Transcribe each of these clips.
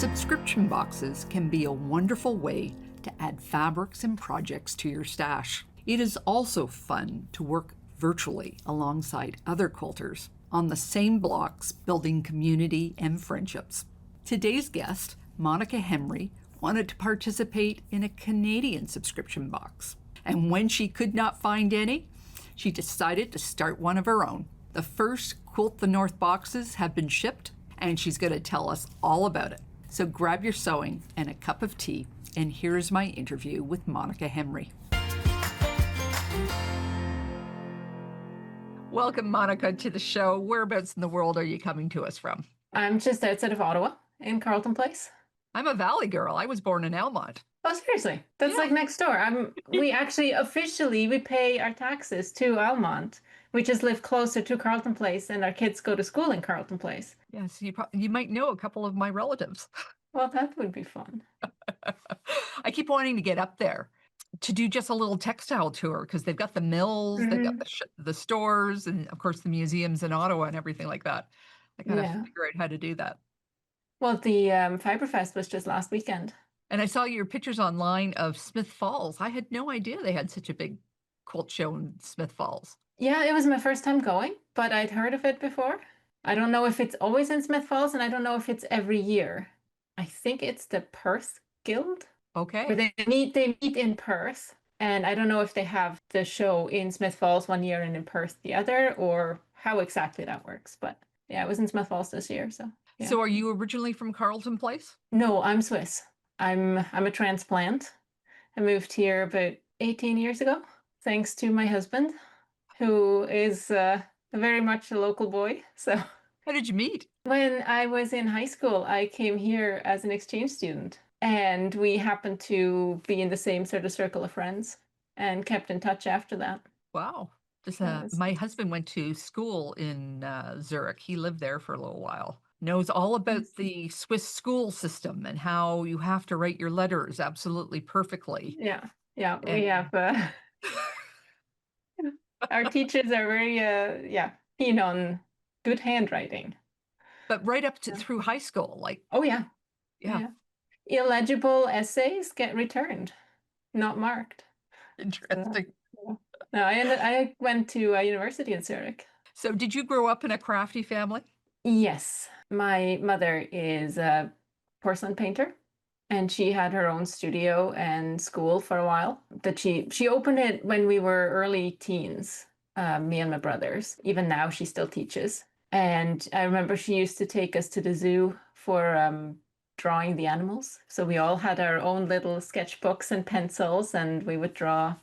Subscription boxes can be a wonderful way to add fabrics and projects to your stash. It is also fun to work virtually alongside other quilters on the same blocks, building community and friendships. Today's guest, Monika Henry, wanted to participate in a Canadian subscription box. And when she could not find any, she decided to start one of her own. The first Quilt the North boxes have been shipped, and she's going to tell us all about it. So grab your sewing and a cup of tea, and here's my interview with Monika Henry. Welcome, Monika, to the show. Whereabouts in the world are you coming to us from? I'm just outside of Ottawa in Carleton Place. I'm a Valley girl. I was born in Almont. Oh, seriously? That's like next door. We actually officially we pay our taxes to Almont. We just live closer to Carleton Place, and our kids go to school in Carleton Place. Yes, you might know a couple of my relatives. Well, that would be fun. I keep wanting to get up there to do just a little textile tour because they've got the mills, they've got the stores, and of course the museums in Ottawa and everything like that. I gotta figure out how to do that. Well, the Fiberfest was just last weekend. And I saw your pictures online of Smith Falls. I had no idea they had such a big quilt show in Smith Falls. Yeah, it was my first time going, but I'd heard of it before. I don't know if it's always in Smith Falls, and I don't know if it's every year. I think it's the Perth Guild. Okay. Where they meet in Perth, and I don't know if they have the show in Smith Falls one year and in Perth the other, or how exactly that works. But yeah, it was in Smith Falls this year. So yeah. So are you originally from Carleton Place? No, I'm Swiss. I'm a transplant. I moved here about 18 years ago, thanks to my husband, who is very much a local boy. So how did you meet? When I was in high school, I came here as an exchange student, and we happened to be in the same sort of circle of friends and kept in touch after that. Wow. My husband went to school in Zurich. He lived there for a little while. Knows all about the Swiss school system and how you have to write your letters absolutely perfectly. Yeah. We have our teachers are very keen on good handwriting. But right up to through high school, like yeah. Illegible essays get returned, not marked. Interesting. No, I went to a university in Zurich. So did you grow up in a crafty family? Yes. My mother is a porcelain painter, and she had her own studio and school for a while. That she opened it when we were early teens, me and my brothers. Even now, she still teaches. And I remember she used to take us to the zoo for drawing the animals. So we all had our own little sketchbooks and pencils, and we would draw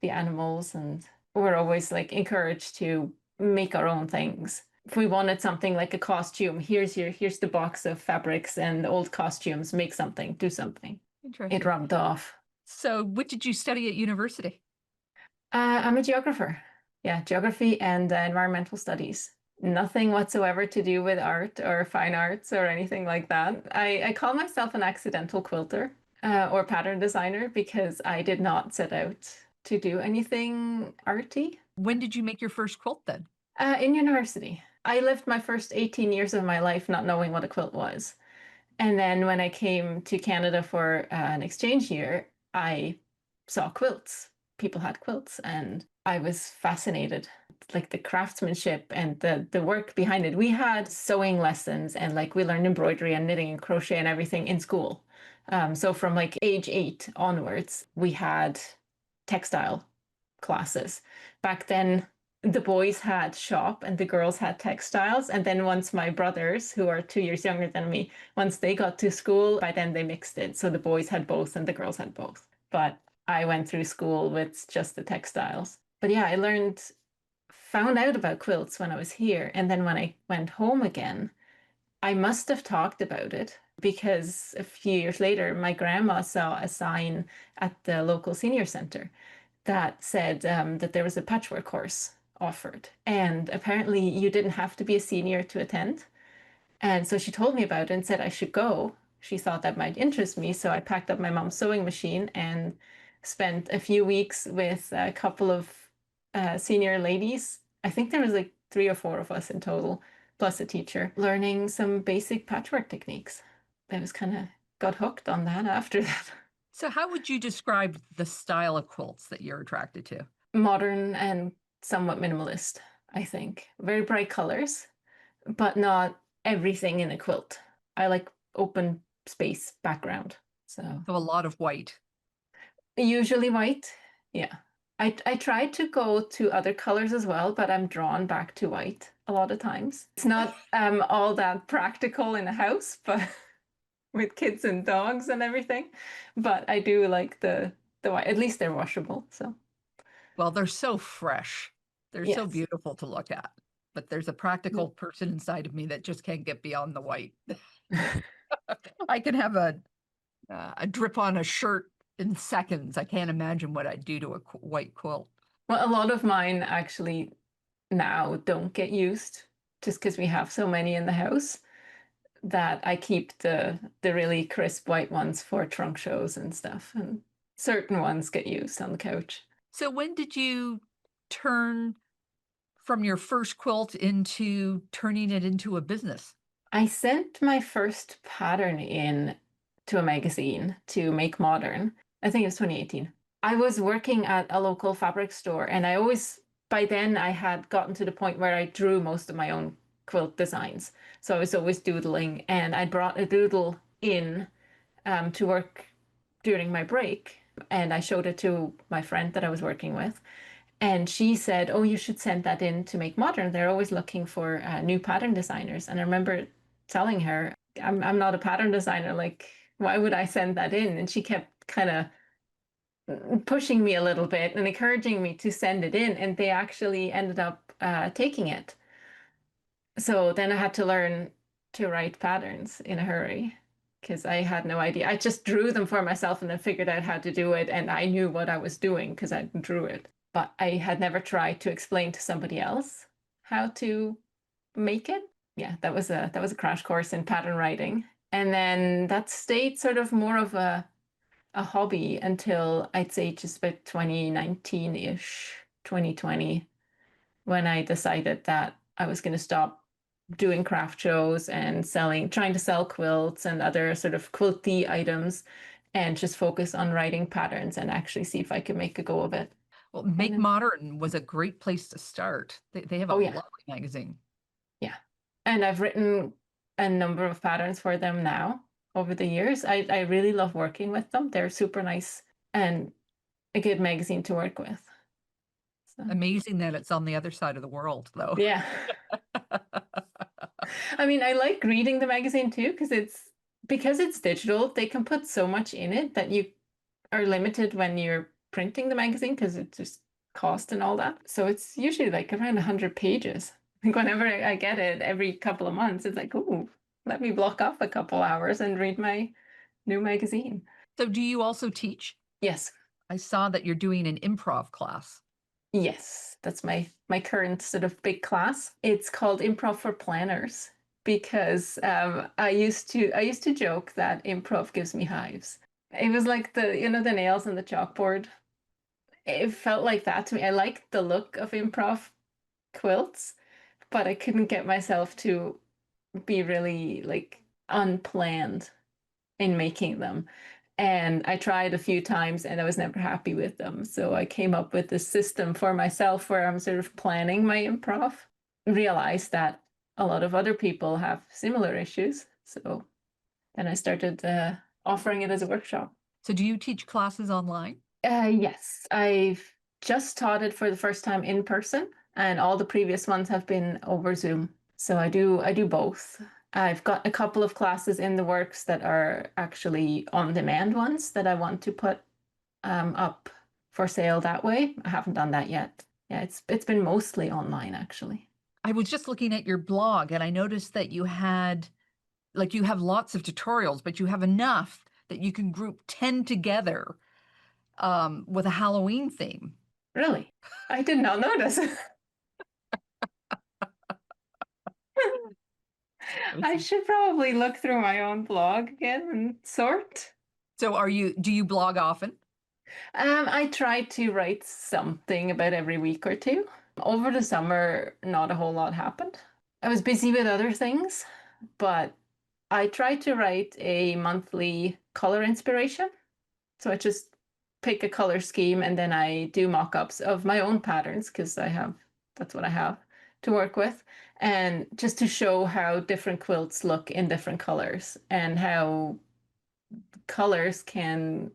the animals, and we're always like encouraged to make our own things. If we wanted something like a costume, here's the box of fabrics and old costumes, make something, do something. It rubbed off. So what did you study at university? I'm a geographer. Yeah, geography and environmental studies. Nothing whatsoever to do with art or fine arts or anything like that. I call myself an accidental quilter or pattern designer because I did not set out to do anything arty. When did you make your first quilt then? In university. I lived my first 18 years of my life not knowing what a quilt was. And then when I came to Canada for an exchange year, I saw quilts. People had quilts, and I was fascinated. Like the craftsmanship and the work behind it. We had sewing lessons, and like we learned embroidery and knitting and crochet and everything in school. So from like age 8 onwards, we had textile classes. Back then, the boys had shop and the girls had textiles. And then once my brothers, who are 2 years younger than me, once they got to school, by then they mixed it. So the boys had both and the girls had both. But I went through school with just the textiles. But yeah, I found out about quilts when I was here. And then when I went home again, I must have talked about it because a few years later, my grandma saw a sign at the local senior center that said that there was a patchwork course offered. And apparently you didn't have to be a senior to attend. And so she told me about it and said I should go. She thought that might interest me. So I packed up my mom's sewing machine and spent a few weeks with a couple of senior ladies. I think there was like 3 or 4 of us in total, plus a teacher, learning some basic patchwork techniques. I was kind of got hooked on that after that. So, how would you describe the style of quilts that you're attracted to? Modern and somewhat minimalist, I think. Very bright colors, but not everything in a quilt. I like open space background. So So, a lot of white. usually white. Yeah. I try to go to other colors as well, but I'm drawn back to white a lot of times. It's not all that practical in a house, but with kids and dogs and everything. But I do like the white. At least they're washable. So Well, they're so fresh. They're so yes. beautiful to look at. But there's a practical person inside of me that just can't get beyond the white. I can have a drip on a shirt in seconds. I can't imagine what I'd do to a white quilt. Well, a lot of mine actually now don't get used just because we have so many in the house that I keep the really crisp white ones for trunk shows and stuff. And certain ones get used on the couch. So when did you turn from your first quilt into turning it into a business? I sent my first pattern in to a magazine to Make Modern. I think it was 2018. I was working at a local fabric store, and by then, I had gotten to the point where I drew most of my own quilt designs. So I was always doodling, and I brought a doodle in to work during my break, and I showed it to my friend that I was working with. And she said, "Oh, you should send that in to Make Modern. They're always looking for new pattern designers." And I remember telling her, I'm not a pattern designer. Like, why would I send that in?" And she kept kind of pushing me a little bit and encouraging me to send it in. And they actually ended up taking it. So then I had to learn to write patterns in a hurry because I had no idea. I just drew them for myself and then figured out how to do it. And I knew what I was doing because I drew it. But I had never tried to explain to somebody else how to make it. Yeah, that was a crash course in pattern writing. And then that stayed sort of more of a hobby until I'd say just about 2019-ish, 2020, when I decided that I was going to stop doing craft shows and trying to sell quilts and other sort of quilty items and just focus on writing patterns and actually see if I could make a go of it. Well, And Make then, Modern was a great place to start. They have a oh yeah, lovely magazine. yeah. And I've written a number of patterns for them now over the years. I really love working with them. They're super nice and a good magazine to work with. So Amazing that it's on the other side of the world, though. yeah. I mean, I like reading the magazine too because it's digital, they can put so much in it that you are limited when you're printing the magazine because it's just cost and all that. So it's usually like around 100 pages. Like whenever I get it every couple of months, it's like, ooh, let me block off a couple hours and read my new magazine. So, do you also teach? Yes. I saw that you're doing an improv class. Yes, that's my current sort of big class. It's called Improv for Planners because I used to joke that improv gives me hives. It was like the nails on the chalkboard. It felt like that to me. I liked the look of improv quilts, but I couldn't get myself to be really like unplanned in making them. And I tried a few times and I was never happy with them. So I came up with this system for myself where I'm sort of planning my improv. Realized that a lot of other people have similar issues. So then I started offering it as a workshop. So, do you teach classes online? Yes, I've just taught it for the first time in person, and all the previous ones have been over Zoom. So I do both. I've got a couple of classes in the works that are actually on-demand ones that I want to put up for sale that way. I haven't done that yet. Yeah, it's been mostly online actually. I was just looking at your blog and I noticed that you have lots of tutorials, but you have enough that you can group 10 together with a Halloween theme. Really? I did not notice. I should probably look through my own blog again and sort. So do you blog often? I try to write something about every week or two. Over the summer, not a whole lot happened. I was busy with other things, but I try to write a monthly color inspiration. So I just pick a color scheme and then I do mock-ups of my own patterns because that's what I have to work with. And just to show how different quilts look in different colors and how colors can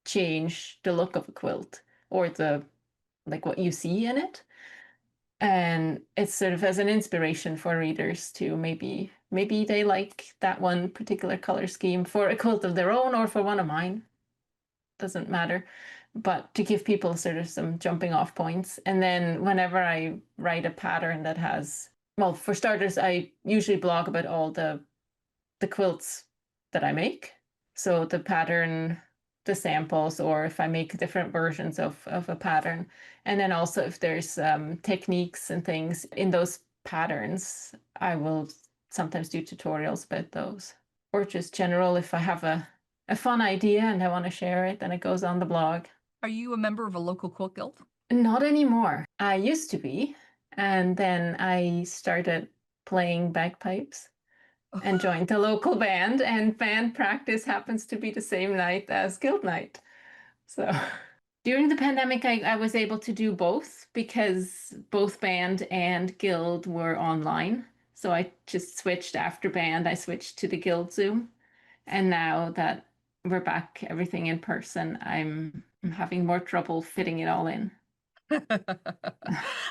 change the look of a quilt or the like what you see in it. And it's sort of as an inspiration for readers to maybe they like that one particular color scheme for a quilt of their own or for one of mine. Doesn't matter, but to give people sort of some jumping off points. And then whenever I write a pattern that has, well, for starters, I usually blog about all the quilts that I make. So the pattern, the samples, or if I make different versions of a pattern. And then also if there's techniques and things in those patterns, I will sometimes do tutorials about those. Or just general, if I have a fun idea and I want to share it, then it goes on the blog. Are you a member of a local quilt guild? Not anymore. I used to be, and then I started playing bagpipes and joined the local band, and band practice happens to be the same night as guild night. So during the pandemic, I was able to do both because both band and guild were online. So I just switched after band, I switched to the guild Zoom. And now that we're back, everything in person, I'm having more trouble fitting it all in.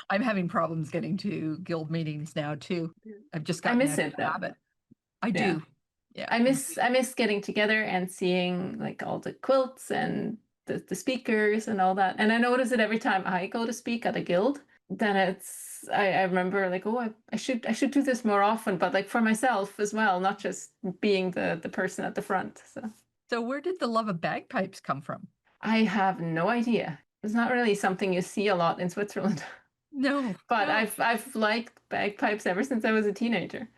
I'm having problems getting to guild meetings now too. I've just I gotten miss out of it the though. habit. I Yeah. do. Yeah. I miss getting together and seeing like all the quilts and the speakers and all that. And I notice it every time I go to speak at a guild. Then I remember like, oh, I should do this more often, but like for myself as well, not just being the person at the front. So where did the love of bagpipes come from? I have no idea. It's not really something you see a lot in Switzerland. No, But no. I've liked bagpipes ever since I was a teenager.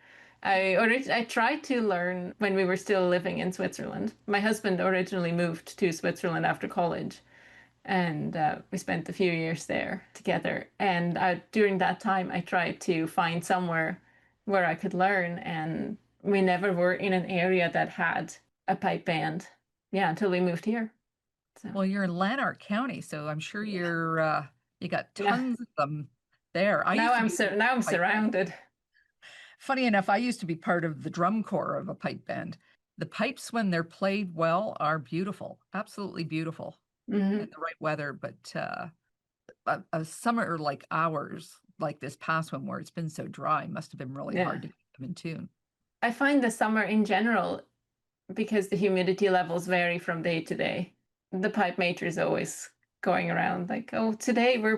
I tried to learn when we were still living in Switzerland. My husband originally moved to Switzerland after college, and we spent a few years there together. And during that time, I tried to find somewhere where I could learn, and we never were in an area that had a pipe band. Yeah, until we moved here. So Well, you're in Lanark County, so I'm sure yeah, you got yeah. tons of them there. I Now used to I'm be sur now I'm a pipe band. surrounded. Funny enough, I used to be part of the drum corps of a pipe band. The pipes, when they're played well, are beautiful, absolutely beautiful in Hmm. the right weather. But a summer like ours, like this past one where it's been so dry, must have been really Yeah. hard to keep them in tune. I find the summer in general, because the humidity levels vary from day to day, the pipe maker is always going around like, oh, today we're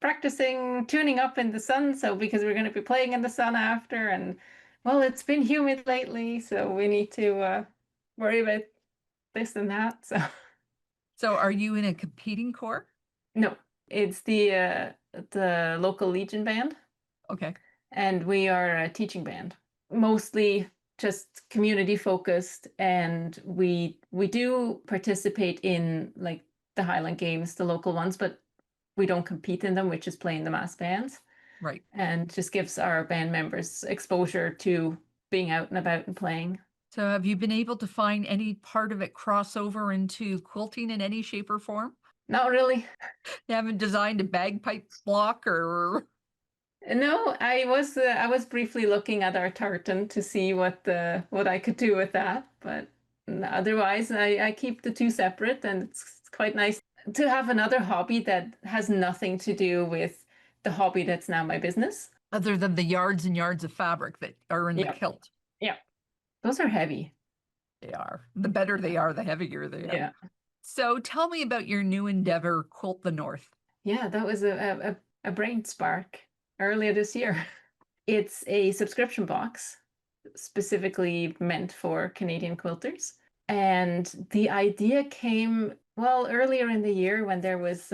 practicing tuning up in the sun, so because we're going to be playing in the sun after, and well, it's been humid lately, so we need to worry about this and that. So So are you in a competing corps? no, it's the local Legion band. Okay. And we are a teaching band, mostly just community focused, and we do participate in like the Highland Games, the local ones, but we don't compete in them, which is playing the mass bands, Right. and just gives our band members exposure to being out and about and playing. So have you been able to find any part of it crossover into quilting in any shape or form? Not really. You haven't designed a bagpipe block or No, I was briefly looking at our tartan to see what I could do with that, but otherwise I keep the two separate, and it's quite nice to have another hobby that has nothing to do with the hobby that's now my business. other than the yards and yards of fabric that are in the Yeah, kilt? yeah, those are heavy. They are. The better they are, the heavier they are. Yeah, So tell me about your new endeavor, Quilt the North. yeah, that was a brain spark earlier this year. It's a subscription box specifically meant for Canadian quilters. And the idea came, well, earlier in the year when there was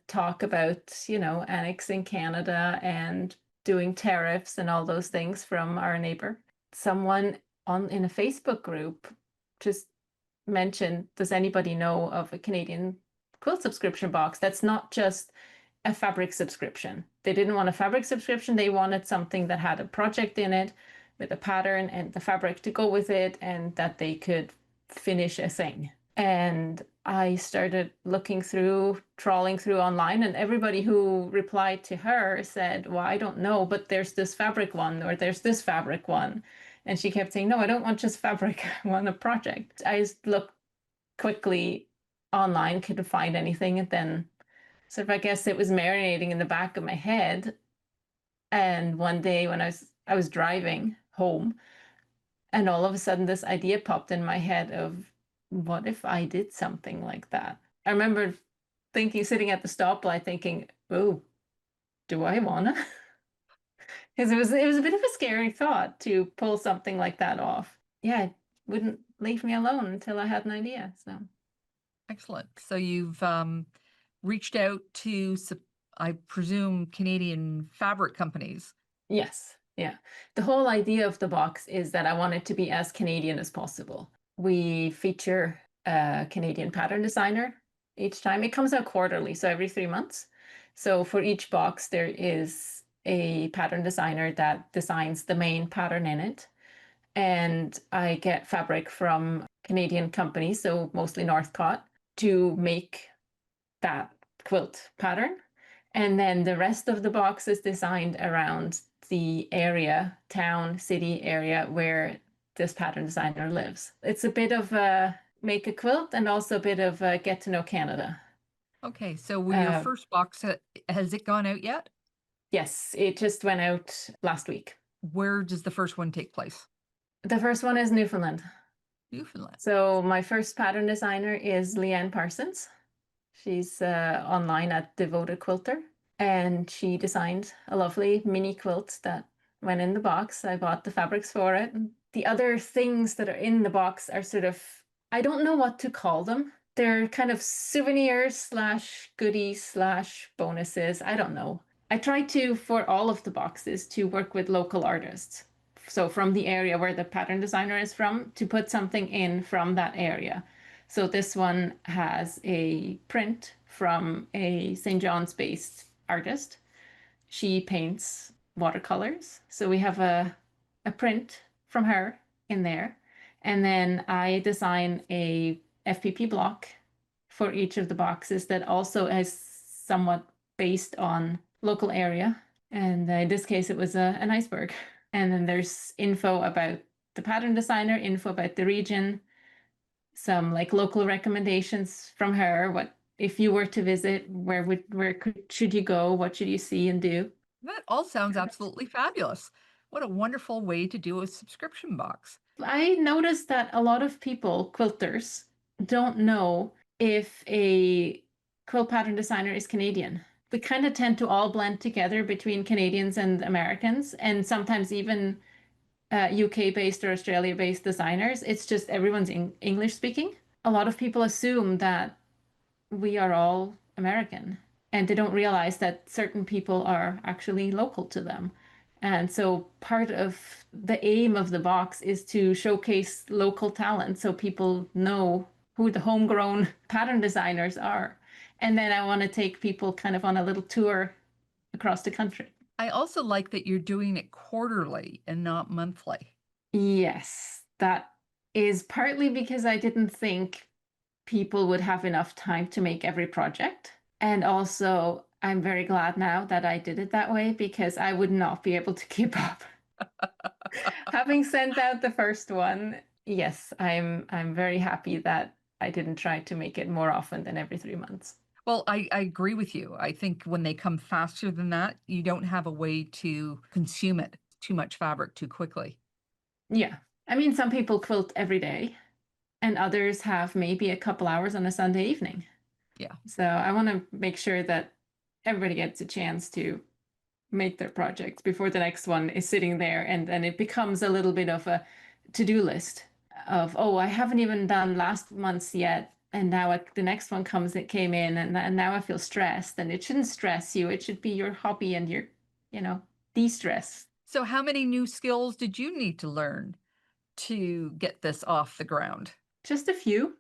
talk about, annexing Canada and doing tariffs and all those things from our neighbor. Someone in a Facebook group just mentioned, does anybody know of a Canadian quilt subscription box that's not just a fabric subscription? They didn't want a fabric subscription. They wanted something that had a project in it with a pattern and the fabric to go with it, and that they could finish a thing. And I started looking through, trawling through online, and everybody who replied to her said, well, I don't know, but there's this fabric one, or there's this fabric one. And she kept saying, no, I don't want just fabric, I want a project. I just looked quickly online, couldn't find anything. And then sort of, I guess it was marinating in the back of my head. And one day when I was driving home, and all of a sudden this idea popped in my head of, what if I did something like that? I remember thinking, sitting at the stoplight thinking, oh, do I wanna? Because it was a bit of a scary thought to pull something like that off. Yeah, it wouldn't leave me alone until I had an idea. So Excellent. So you've reached out to, I presume, Canadian fabric companies. yes, yeah. The whole idea of the box is that I want it to be as Canadian as possible. We feature a Canadian pattern designer each time. It comes out quarterly, so every 3 months. So for each box, there is a pattern designer that designs the main pattern in it. And I get fabric from Canadian companies, so mostly Northcott, to make that quilt pattern. And then the rest of the box is designed around the area, town, city area where this pattern designer lives. It's a bit of a make a quilt and also a bit of a get to know Canada. Okay, so your Uh, first box, has it gone out yet? yes, it just went out last week. Where does the first one take place? The first one is Newfoundland. Newfoundland. So my first pattern designer is Leanne Parsons. She's online at Devoted Quilter, and she designed a lovely mini quilt that went in the box. I bought the fabrics for it. The other things that are in the box are sort of, I don't know what to call them. They're kind of souvenirs slash goodies slash bonuses. I don't know. I try to, for all of the boxes, to work with local artists. So from the area where the pattern designer is from, to put something in from that area. So this one has a print from a St. John's based artist. She paints watercolors. So we have a print from her in there. And then I design a FPP block for each of the boxes that also is somewhat based on local area. And in this case, it was an iceberg. And then there's info about the pattern designer, info about the region, some like local recommendations from her. What if you were to visit, should you go? What should you see and do? That all sounds absolutely fabulous. What a wonderful way to do a subscription box. I noticed that a lot of people, quilters, don't know if a quilt pattern designer is Canadian. We kind of tend to all blend together between Canadians and Americans, and sometimes even UK-based or Australia-based designers. It's just everyone's English speaking. A lot of people assume that we are all American, and they don't realize that certain people are actually local to them. And so part of the aim of the box is to showcase local talent so people know who the homegrown pattern designers are. And then I want to take people kind of on a little tour across the country. I also like that you're doing it quarterly and not monthly. Yes, that is partly because I didn't think people would have enough time to make every project. And also, I'm very glad now that I did it that way because I would not be able to keep up. Having sent out the first one, yes, I'm very happy that I didn't try to make it more often than every 3 months. Well, I agree with you. I think when they come faster than that, you don't have a way to consume it, too much fabric too quickly. Yeah. I mean, some people quilt every day, and others have maybe a couple hours on a Sunday evening. Yeah. So I want to make sure that everybody gets a chance to make their projects before the next one is sitting there, and then it becomes a little bit of a to-do list of, oh, I haven't even done last month's yet, and now the next one came in, and now I feel stressed. And it shouldn't stress you. It should be your hobby and your, de-stress. So how many new skills did you need to learn to get this off the ground? Just a few.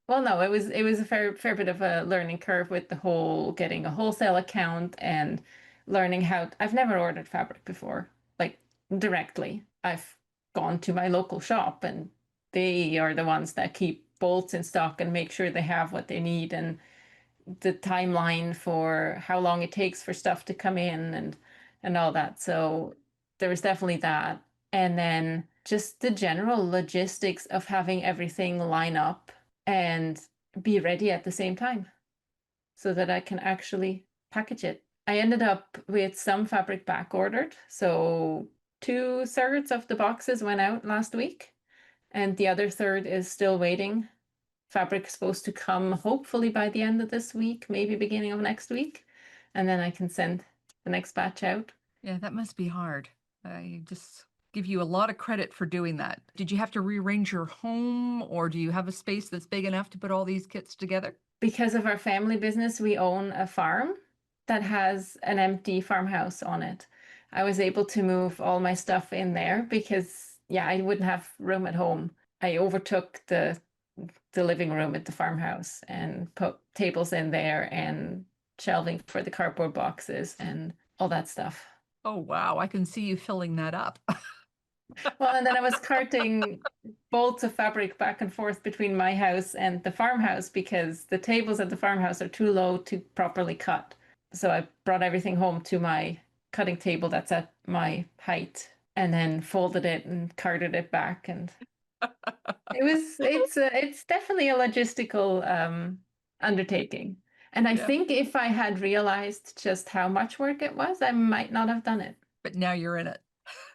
Well, no, it was a fair bit of a learning curve with the whole getting a wholesale account and learning how I've never ordered fabric before, like directly. I've gone to my local shop and they are the ones that keep bolts in stock and make sure they have what they need, and the timeline for how long it takes for stuff to come in and all that. So there was definitely that. And then just the general logistics of having everything line up and be ready at the same time so that I can actually package it. I ended up with some fabric back ordered. So 2/3 of the boxes went out last week, and the other third is still waiting. Fabric supposed to come hopefully by the end of this week, maybe beginning of next week, and then I can send the next batch out. Yeah, that must be hard. I just give you a lot of credit for doing that. Did you have to rearrange your home, or do you have a space that's big enough to put all these kits together? Because of our family business, we own a farm that has an empty farmhouse on it. I was able to move all my stuff in there because, yeah, I wouldn't have room at home. I overtook the living room at the farmhouse and put tables in there and shelving for the cardboard boxes and all that stuff. Oh, wow. I can see you filling that up. Well, and then I was carting bolts of fabric back and forth between my house and the farmhouse because the tables at the farmhouse are too low to properly cut. So I brought everything home to my cutting table that's at my height and then folded it and carted it back, and it's definitely a logistical undertaking. And I Yeah. think if I had realized just how much work it was, I might not have done it. But now you're in it.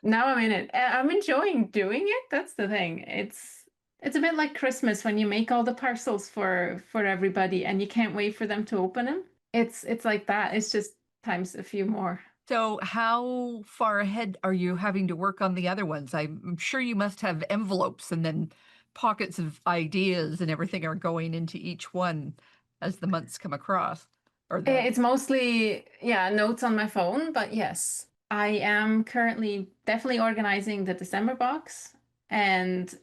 Now I'm in it. I'm enjoying doing it. That's the thing. It's a bit like Christmas when you make all the parcels for everybody and you can't wait for them to open them. It's like that. It's just times a few more. So, how far ahead are you having to work on the other ones? I'm sure you must have envelopes and then pockets of ideas and everything are going into each one as the months come across. Or the It's mostly, yeah, notes on my phone, but yes, I am currently definitely organizing the December box and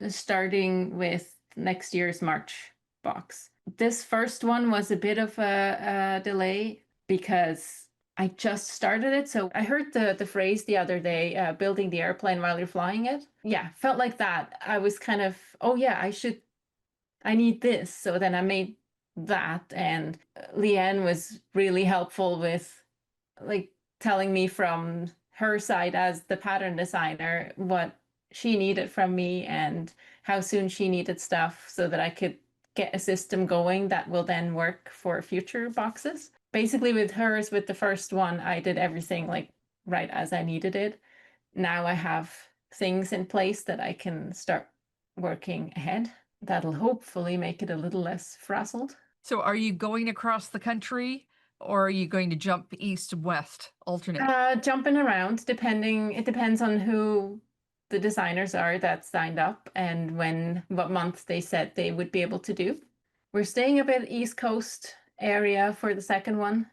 starting with next year's March box. This first one was a bit of a delay because I just started it. So I heard the phrase the other day, building the airplane while you're flying it. Yeah, felt like that. I was kind of, oh yeah, I need this. So then I made that, and Leanne was really helpful with like telling me from her side as the pattern designer what she needed from me and how soon she needed stuff so that I could get a system going that will then work for future boxes. Basically, with hers, with the first one, I did everything like right as I needed it. Now I have things in place that I can start working ahead. That'll hopefully make it a little less frazzled. So, are you going across the country or are you going to jump east and west, alternate? Jumping around, depending, it depends on who the designers are that signed up and what month they said they would be able to do. We're staying a bit East Coast area for the second one,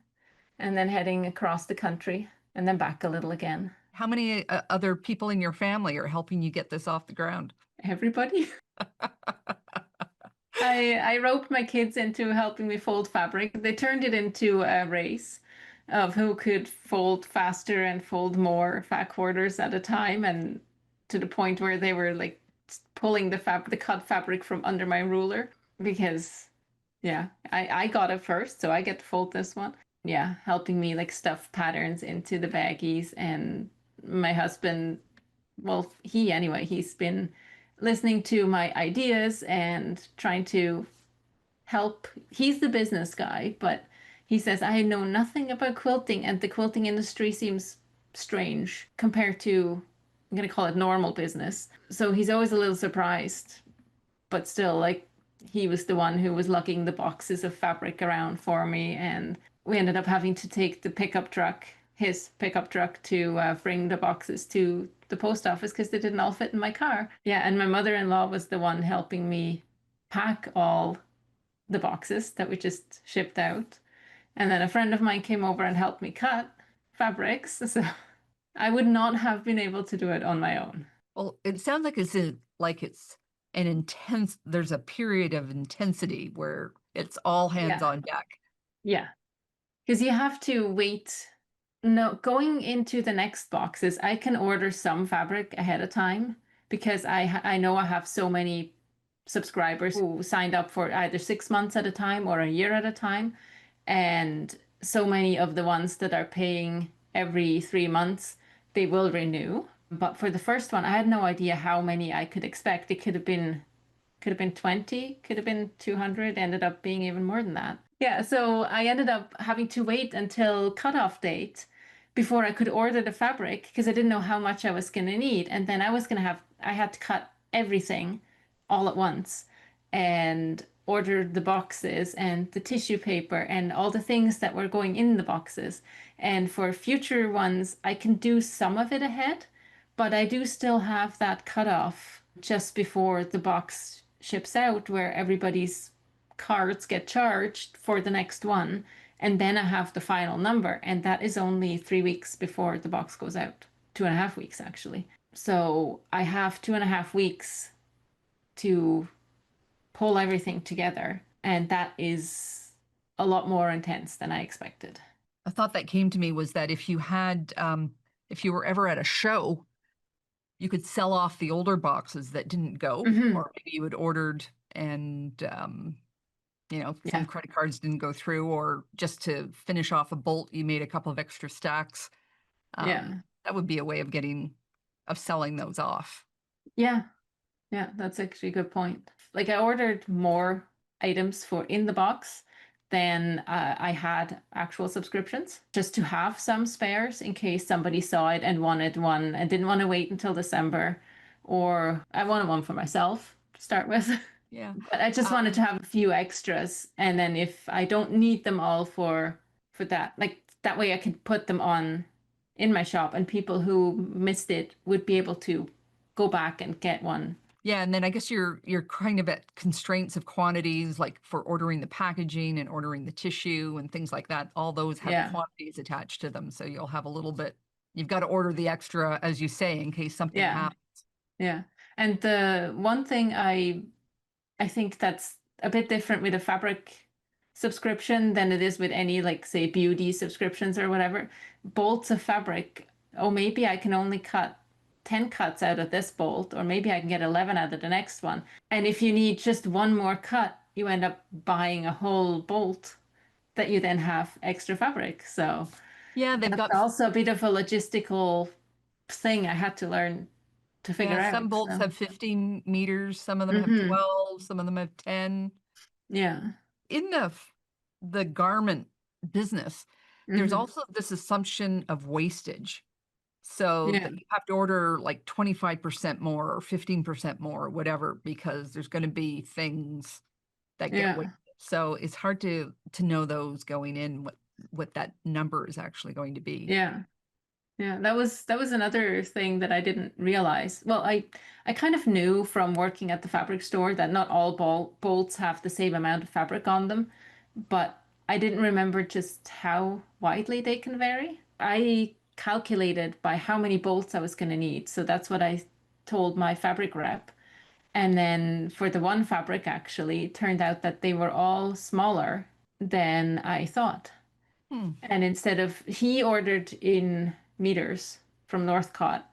and then heading across the country and then back a little again. How many other people in your family are helping you get this off the ground? Everybody. I roped my kids into helping me fold fabric. They turned it into a race of who could fold faster and fold more fat quarters at a time, and to the point where they were like pulling the cut fabric from under my ruler because yeah, I got it first, so I get to fold this one. Yeah, helping me like stuff patterns into the baggies, and my husband, well, he's been listening to my ideas and trying to help. He's the business guy, but he says, I know nothing about quilting, and the quilting industry seems strange compared to, I'm going to call it normal business. So he's always a little surprised, but still, like, he was the one who was lugging the boxes of fabric around for me. And we ended up having to take his pickup truck, to bring the boxes to the post office because they didn't all fit in my car. Yeah, and my mother-in-law was the one helping me pack all the boxes that we just shipped out. And then a friend of mine came over and helped me cut fabrics. So I would not have been able to do it on my own. Well, it sounds like it's an intense, there's a period of intensity where it's all hands Yeah. on deck. Yeah. Because you have to wait No, going into the next boxes, I can order some fabric ahead of time because I know I have so many subscribers who signed up for either 6 months at a time or a year at a time. And so many of the ones that are paying every 3 months, they will renew. But for the first one, I had no idea how many I could expect. It could have been 20, could have been 200, ended up being even more than that. Yeah, so I ended up having to wait until cutoff date before I could order the fabric because I didn't know how much I was going to need. And then I had to cut everything all at once and order the boxes and the tissue paper and all the things that were going in the boxes. And for future ones, I can do some of it ahead, but I do still have that cutoff just before the box ships out where everybody's cards get charged for the next one. And then I have the final number. And that is only 3 weeks before the box goes out. 2.5 weeks, actually. So I have 2.5 weeks to pull everything together. And that is a lot more intense than I expected. A thought that came to me was that if you were ever at a show, you could sell off the older boxes that didn't go, Hmm. or maybe you had ordered and some Yeah. credit cards didn't go through, or just to finish off a bolt, you made a couple of extra stacks. Yeah. That would be a way of selling those off. Yeah. Yeah, that's actually a good point. Like I ordered more items for in the box than I had actual subscriptions, just to have some spares in case somebody saw it and wanted one and didn't want to wait until December, or I wanted one for myself to start with. Yeah. But I just wanted to have a few extras, and then if I don't need them all for that, like that way I could put them on in my shop, and people who missed it would be able to go back and get one. Yeah, and then I guess you're kind of at constraints of quantities, like for ordering the packaging and ordering the tissue and things like that. All those have Yeah, quantities attached to them, so you'll have a little bit. You've got to order the extra, as you say, in case something yeah, happens. yeah. And the one thing I think that's a bit different with a fabric subscription than it is with any, like, say, beauty subscriptions or whatever. Bolts of fabric, oh, maybe I can only cut 10 cuts out of this bolt, or maybe I can get 11 out of the next one. And if you need just one more cut, you end up buying a whole bolt that you then have extra fabric. So Yeah, they've that's got also a bit of a logistical thing I had to learn to yeah, figure some out. bolts So, have 15 meters, some of them have hmm 12, some of them have 10. yeah. In the garment business, there's Hmm. also this assumption of wastage. So Yeah. that you have to order like 25% more or 15% more or whatever, because there's going to be things that get Yeah. wasted. So it's hard to know those going in what that number is actually going to be. Yeah. Yeah, that was another thing that I didn't realize. Well, I kind of knew from working at the fabric store that not all bolts have the same amount of fabric on them, but I didn't remember just how widely they can vary. I calculated by how many bolts I was going to need, so that's what I told my fabric rep. And then for the one fabric, actually, it turned out that they were all smaller than I thought. Hmm. And instead of he ordered in meters from Northcott,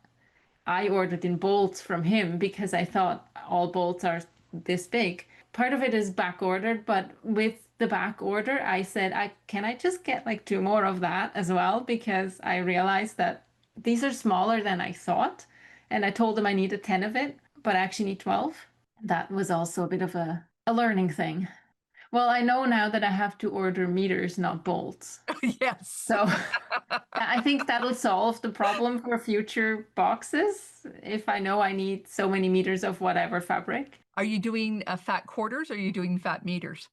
I ordered in bolts from him because I thought all bolts are this big. Part of it is back ordered, but with the back order, I said, I just get like two more of that as well because I realized that these are smaller than I thought. And I told him I needed 10 of it, but I actually need 12. That was also a bit of a learning thing. Well, I know now that I have to order meters, not bolts. Yes. So I think that'll solve the problem for future boxes if I know I need so many meters of whatever fabric. Are you doing fat quarters or are you doing fat meters?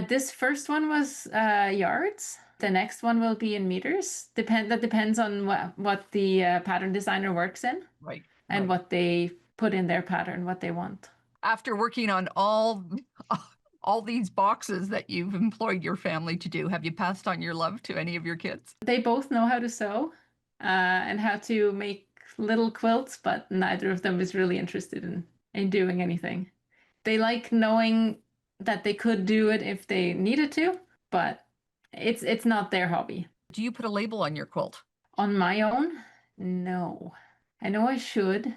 This first one was yards. The next one will be in meters. That depends on what the pattern designer works in Right, and right. what they put in their pattern, what they want. After working on all these boxes that you've employed your family to do, have you passed on your love to any of your kids? They both know how to sew and how to make little quilts, but neither of them is really interested in doing anything. They like knowing that they could do it if they needed to, but it's not their hobby. Do you put a label on your quilt? On my own, no. I know I should,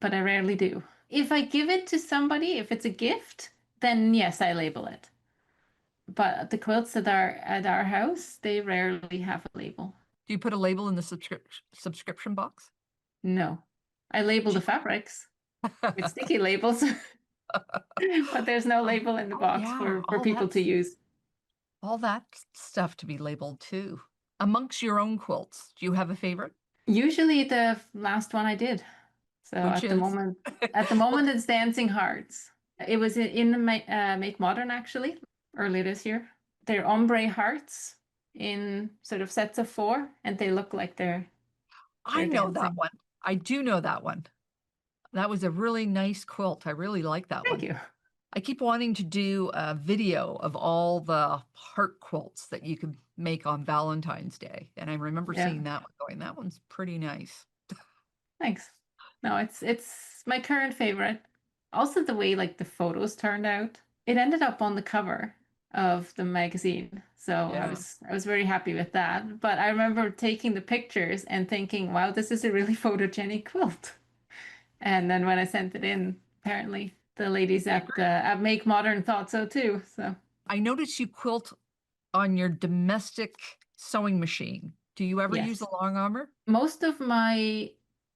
but I rarely do. If I give it to somebody, if it's a gift, then yes, I label it. But the quilts that are at our house, they rarely have a label. Do you put a label in the subscription box? No. I label the fabrics with sticky labels, but there's no label in the box Yeah, for people to use. all that stuff to be labeled too. Amongst your own quilts, do you have a favorite? Usually the last one I did. So Which is at the moment it's Dancing Hearts. It was in the Make Modern actually earlier this year. They're ombre hearts in sort of sets of four, and they look like I they're know that dancing. one. I do know that one. That was a really nice quilt. I really like that Thank one. you. I keep wanting to do a video of all the heart quilts that you could make on Valentine's Day. And I remember Yeah, seeing that one going, that one's pretty nice. thanks. No, it's my current favorite. Also the way like the photos turned out. It ended up on the cover of the magazine. So Yeah. I was very happy with that. But I remember taking the pictures and thinking, wow, this is a really photogenic quilt. And then when I sent it in, apparently the ladies They at Make Modern thought so too. So I noticed you quilt on your domestic sewing machine. Do you ever use yes, a long armor? most of my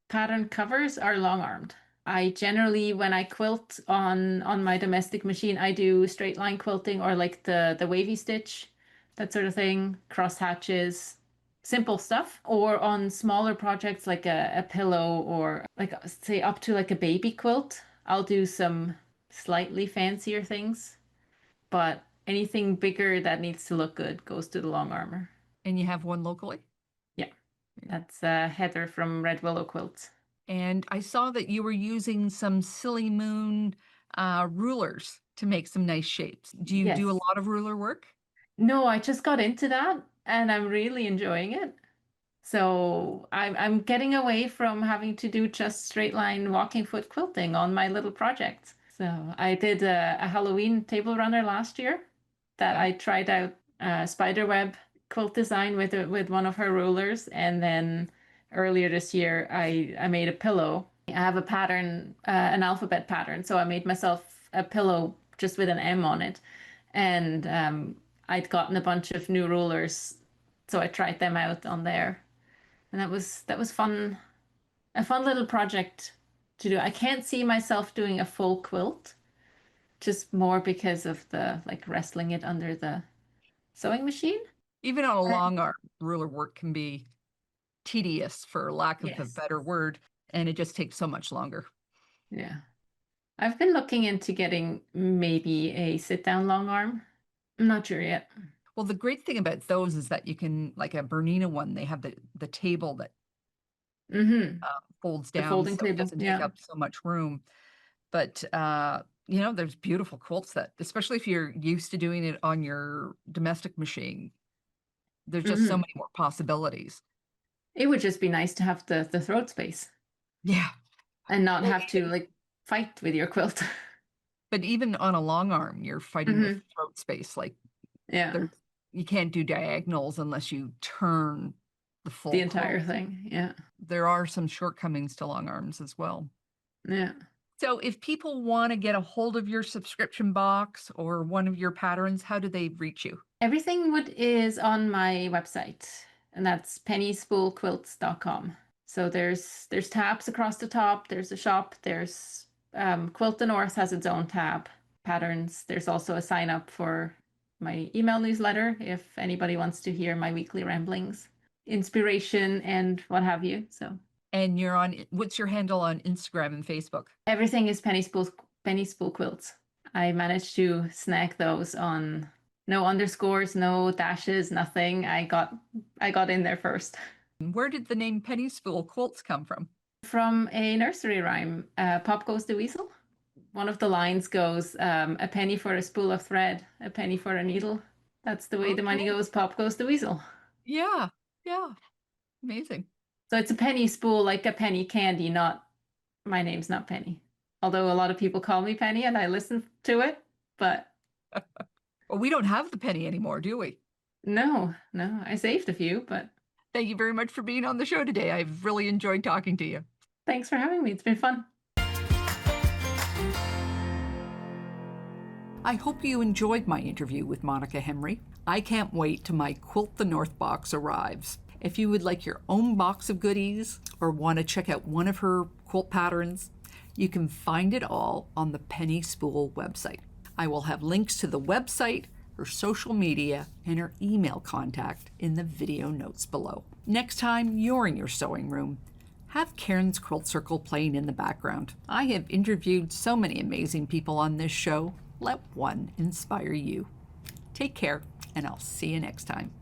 pattern covers are long armed. I generally, when I quilt on my domestic machine, I do straight line quilting or like the wavy stitch, that sort of thing, cross hatches, simple stuff. Or on smaller projects like a pillow or like say up to like a baby quilt, I'll do some slightly fancier things. But anything bigger that needs to look good goes to the long armor. And you have one locally? Yeah, that's Heather from Red Willow Quilts. And I saw that you were using some Silly Moon rulers to make some nice shapes. Do you do a Yes. lot of ruler work? No, I just got into that and I'm really enjoying it. So I'm getting away from having to do just straight line walking foot quilting on my little projects. So I did a Halloween table runner last year that Okay. I tried out spiderweb quilt design with one of her rulers, and then earlier this year I made a pillow. I have a pattern, an alphabet pattern, so I made myself a pillow just with an M on it, and I'd gotten a bunch of new rulers, so I tried them out on there, and that was fun, a fun little project to do. I can't see myself doing a full quilt, just more because of the like wrestling it under the sewing machine. Even on a Uh, long arm, ruler work can be tedious, for lack of a Yes. better word, and it just takes so much longer. Yeah. I've been looking into getting maybe a sit down long arm. I'm not sure yet. Well, the great thing about those is that you can, like a Bernina one, they have the table that Mm-hmm. folds The down folding so it table. doesn't take Yeah. up so much room. But there's beautiful quilts that, especially if you're used to doing it on your domestic machine, there's just so Mm-hmm. many more possibilities. It would just be nice to have the throat space Yeah. and not Well, have to like fight with your quilt. but even on a long arm, you're fighting with Mm-hmm. throat space. Like Yeah. there's you can't do diagonals unless you turn the The full entire quilt. thing. Yeah. There are some shortcomings to long arms as well. Yeah. So if people want to get a hold of your subscription box or one of your patterns, how do they reach you? Everything would is on my website, and that's pennyspoolquilts.com. So there's tabs across the top. There's a shop. There's Quilt the North has its own tab. Patterns. There's also a sign up for my email newsletter if anybody wants to hear my weekly ramblings, inspiration, and what have you. So And what's your handle on Instagram and Facebook? everything is Penny Spool Quilts. I managed to snag those on no underscores, no dashes, nothing. I got in there first. Where did the name Penny Spool Quilts come from? From a nursery rhyme, Pop Goes the Weasel. One of the lines goes, a penny for a spool of thread, a penny for a needle. That's the way the money Okay. goes, Pop Goes the Weasel. Yeah. Yeah. Amazing. So it's a penny spool, like a penny candy, not my name's not Penny. Although a lot of people call me Penny and I listen to it, but Well, we don't have the penny anymore, do we? no, no, I saved a few, but Thank you very much for being on the show today. I've really enjoyed talking to you. Thanks for having me. It's been fun. I hope you enjoyed my interview with Monika Henry. I can't wait till my Quilt the North box arrives. If you would like your own box of goodies or want to check out one of her quilt patterns, you can find it all on the Penny Spool website. I will have links to the website, her social media, and her email contact in the video notes below. Next time you're in your sewing room, have Karen's Quilt Circle playing in the background. I have interviewed so many amazing people on this show. Let one inspire you. Take care, and I'll see you next time.